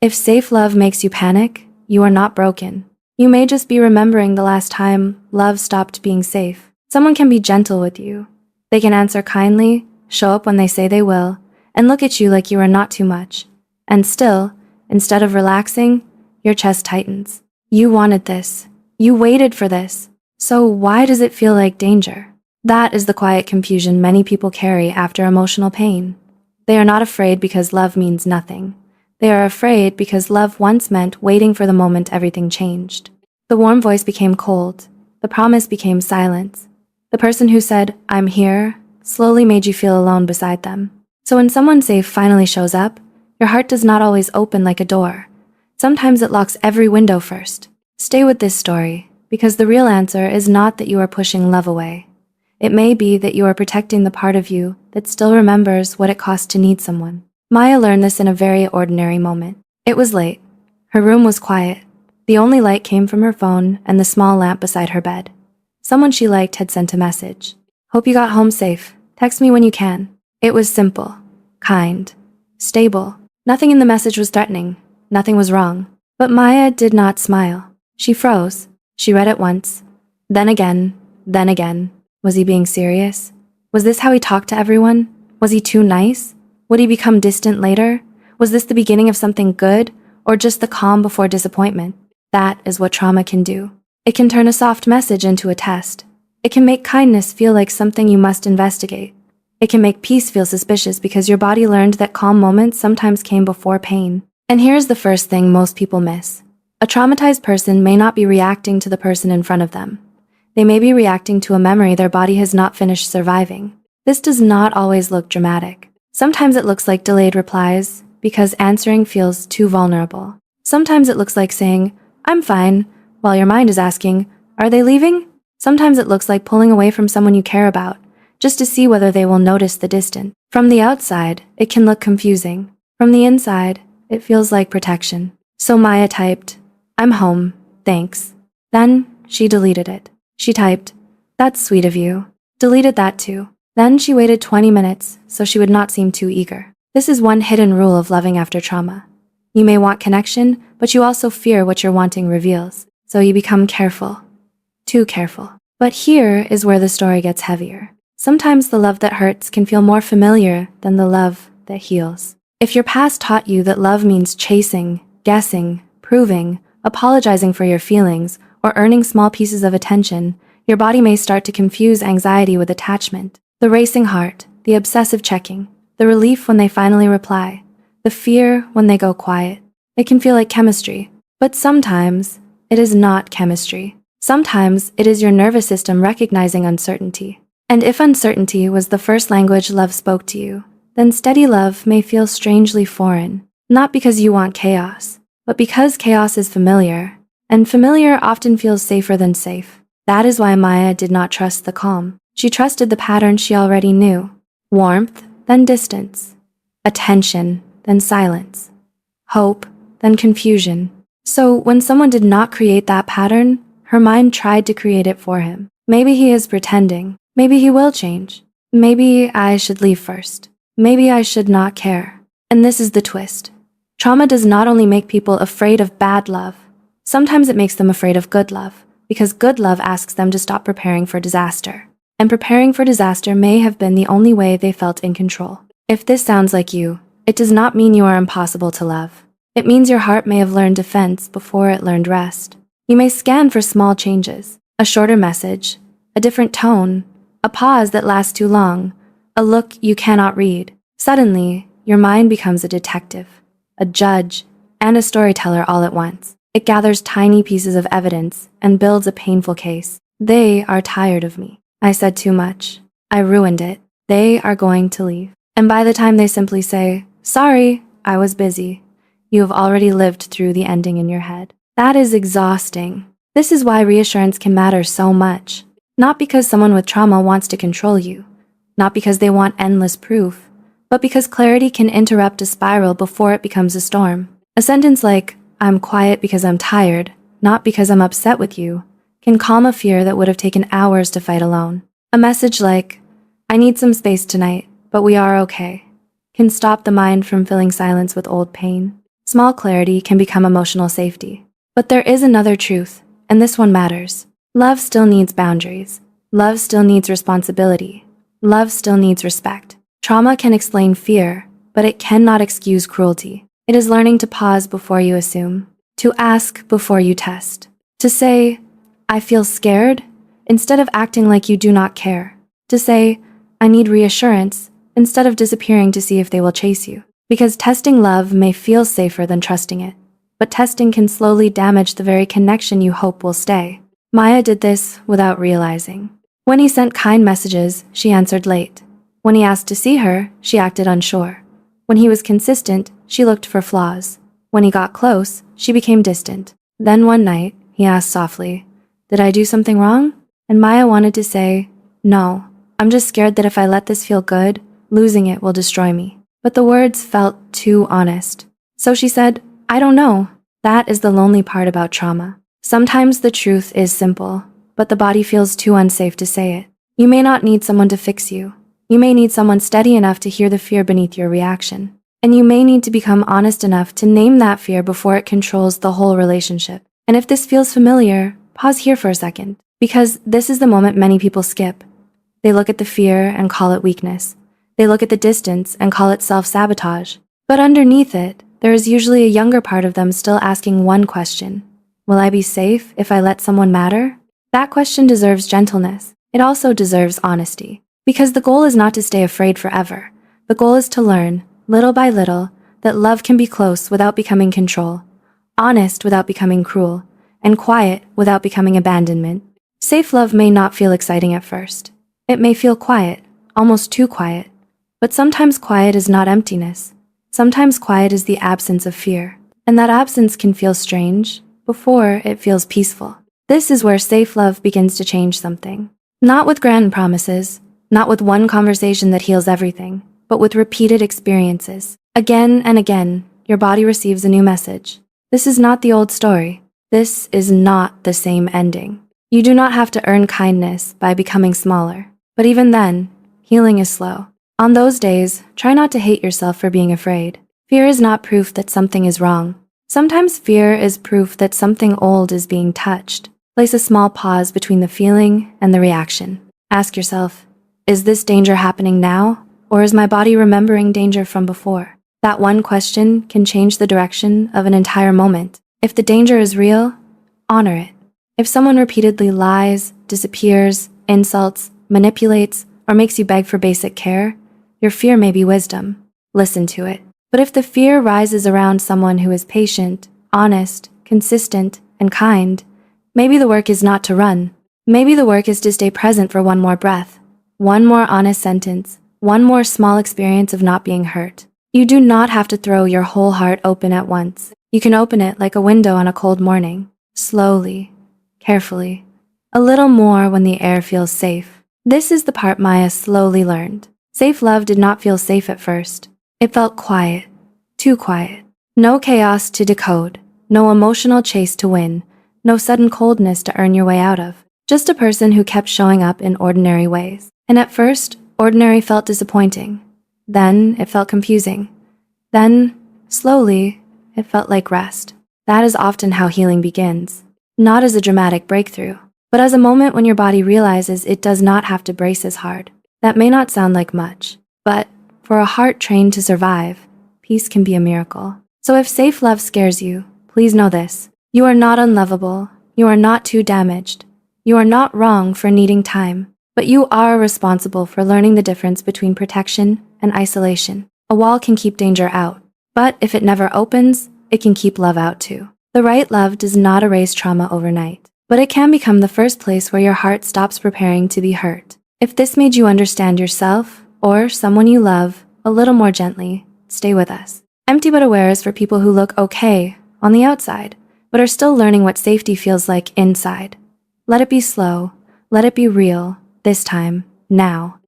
If safe love makes you panic, you are not broken. You may just be remembering the last time love stopped being safe. Someone can be gentle with you. They can answer kindly, show up when they say they will, and look at you like you are not too much. And still, instead of relaxing, your chest tightens. You wanted this. You waited for this. So why does it feel like danger? That is the quiet confusion many people carry after emotional pain. They are not afraid because love means nothing. They are afraid because love once meant waiting for the moment everything changed. The warm voice became cold. The promise became silence. The person who said, "I'm here," slowly made you feel alone beside them. So when someone safe finally shows up, your heart does not always open like a door. Sometimes it locks every window first. Stay with this story, because the real answer is not that you are pushing love away. It may be that you are protecting the part of you that still remembers what it cost to need someone. Maya learned this in a very ordinary moment. It was late. Her room was quiet. The only light came from her phone and the small lamp beside her bed. Someone she liked had sent a message. "Hope you got home safe. Text me when you can." It was simple, kind, stable. Nothing in the message was threatening. Nothing was wrong. But Maya did not smile. She froze. She read it once. Then again. Then again. Was he being serious? Was this how he talked to everyone? Was he too nice? Would he become distant later? Was this the beginning of something good, or just the calm before disappointment? That is what trauma can do. It can turn a soft message into a test. It can make kindness feel like something you must investigate. It can make peace feel suspicious because your body learned that calm moments sometimes came before pain. And here's the first thing most people miss. A traumatized person may not be reacting to the person in front of them. They may be reacting to a memory their body has not finished surviving. This does not always look dramatic. Sometimes it looks like delayed replies because answering feels too vulnerable. Sometimes it looks like saying, "I'm fine," while your mind is asking, "Are they leaving?" Sometimes it looks like pulling away from someone you care about, just to see whether they will notice the distance. From the outside, it can look confusing. From the inside, it feels like protection. So Maya typed, "I'm home, thanks." Then she deleted it. She typed, "That's sweet of you." Deleted that too. Then she waited 20 minutes so she would not seem too eager. This is one hidden rule of loving after trauma. You may want connection, but you also fear what your wanting reveals. So you become careful. Too careful. But here is where the story gets heavier. Sometimes the love that hurts can feel more familiar than the love that heals. If your past taught you that love means chasing, guessing, proving, apologizing for your feelings, or earning small pieces of attention, your body may start to confuse anxiety with attachment. The racing heart, the obsessive checking, the relief when they finally reply, the fear when they go quiet. It can feel like chemistry, but sometimes it is not chemistry. Sometimes it is your nervous system recognizing uncertainty. And if uncertainty was the first language love spoke to you, then steady love may feel strangely foreign, not because you want chaos, but because chaos is familiar, and familiar often feels safer than safe. That is why Maya did not trust the calm. She trusted the pattern she already knew. Warmth, then distance. Attention, then silence. Hope, then confusion. So when someone did not create that pattern, her mind tried to create it for him. Maybe he is pretending. Maybe he will change. Maybe I should leave first. Maybe I should not care. And this is the twist. Trauma does not only make people afraid of bad love. Sometimes it makes them afraid of good love, because good love asks them to stop preparing for disaster. And preparing for disaster may have been the only way they felt in control. If this sounds like you, it does not mean you are impossible to love. It means your heart may have learned defense before it learned rest. You may scan for small changes, a shorter message, a different tone, a pause that lasts too long, a look you cannot read. Suddenly, your mind becomes a detective, a judge, and a storyteller all at once. It gathers tiny pieces of evidence and builds a painful case. They are tired of me. I said too much. I ruined it. They are going to leave. And by the time they simply say, "Sorry, I was busy," you have already lived through the ending in your head. That is exhausting. This is why reassurance can matter so much. Not because someone with trauma wants to control you, not because they want endless proof, but because clarity can interrupt a spiral before it becomes a storm. A sentence like, "I'm quiet because I'm tired, not because I'm upset with you," can calm a fear that would have taken hours to fight alone. A message like, "I need some space tonight, but we are okay," can stop the mind from filling silence with old pain. Small clarity can become emotional safety. But there is another truth, and this one matters. Love still needs boundaries. Love still needs responsibility. Love still needs respect. Trauma can explain fear, but it cannot excuse cruelty. It is learning to pause before you assume, to ask before you test, to say, I feel scared, instead of acting like you do not care, to say, I need reassurance, instead of disappearing to see if they will chase you. Because testing love may feel safer than trusting it, but testing can slowly damage the very connection you hope will stay. Maya did this without realizing. When he sent kind messages, she answered late. When he asked to see her, she acted unsure. When he was consistent, she looked for flaws. When he got close, she became distant. Then one night, he asked softly, Did I do something wrong? And Maya wanted to say, No, I'm just scared that if I let this feel good, losing it will destroy me. But the words felt too honest. So she said, I don't know. That is the lonely part about trauma. Sometimes the truth is simple, but the body feels too unsafe to say it. You may not need someone to fix you. You may need someone steady enough to hear the fear beneath your reaction. And you may need to become honest enough to name that fear before it controls the whole relationship. And if this feels familiar, pause here for a second, because this is the moment many people skip. They look at the fear and call it weakness. They look at the distance and call it self-sabotage. But underneath it, there is usually a younger part of them still asking one question. Will I be safe if I let someone matter? That question deserves gentleness. It also deserves honesty. Because the goal is not to stay afraid forever. The goal is to learn, little by little, that love can be close without becoming control, honest without becoming cruel, and quiet without becoming abandonment. Safe love may not feel exciting at first. It may feel quiet, almost too quiet. But sometimes quiet is not emptiness. Sometimes quiet is the absence of fear. And that absence can feel strange before it feels peaceful. This is where safe love begins to change something. Not with grand promises, not with one conversation that heals everything, but with repeated experiences. Again and again, your body receives a new message. This is not the old story. This is not the same ending. You do not have to earn kindness by becoming smaller. But even then, healing is slow. On those days, try not to hate yourself for being afraid. Fear is not proof that something is wrong. Sometimes fear is proof that something old is being touched. Place a small pause between the feeling and the reaction. Ask yourself, is this danger happening now, or is my body remembering danger from before? That one question can change the direction of an entire moment. If the danger is real, honor it. If someone repeatedly lies, disappears, insults, manipulates, or makes you beg for basic care, your fear may be wisdom. Listen to it. But if the fear rises around someone who is patient, honest, consistent, and kind, maybe the work is not to run. Maybe the work is to stay present for one more breath. One more honest sentence, one more small experience of not being hurt. You do not have to throw your whole heart open at once. You can open it like a window on a cold morning, slowly, carefully, a little more when the air feels safe. This is the part Maya slowly learned. Safe love did not feel safe at first. It felt quiet, too quiet. No chaos to decode, no emotional chase to win, no sudden coldness to earn your way out of. Just a person who kept showing up in ordinary ways. And at first, ordinary felt disappointing. Then it felt confusing. Then, slowly, it felt like rest. That is often how healing begins. Not as a dramatic breakthrough, but as a moment when your body realizes it does not have to brace as hard. That may not sound like much, but for a heart trained to survive, peace can be a miracle. So if safe love scares you, please know this. You are not unlovable. You are not too damaged. You are not wrong for needing time. But you are responsible for learning the difference between protection and isolation. A wall can keep danger out, but if it never opens, it can keep love out too. The right love does not erase trauma overnight, but it can become the first place where your heart stops preparing to be hurt. If this made you understand yourself or someone you love a little more gently, stay with us. Empty but Aware is for people who look okay on the outside, but are still learning what safety feels like inside. Let it be slow. Let it be real. This time, now.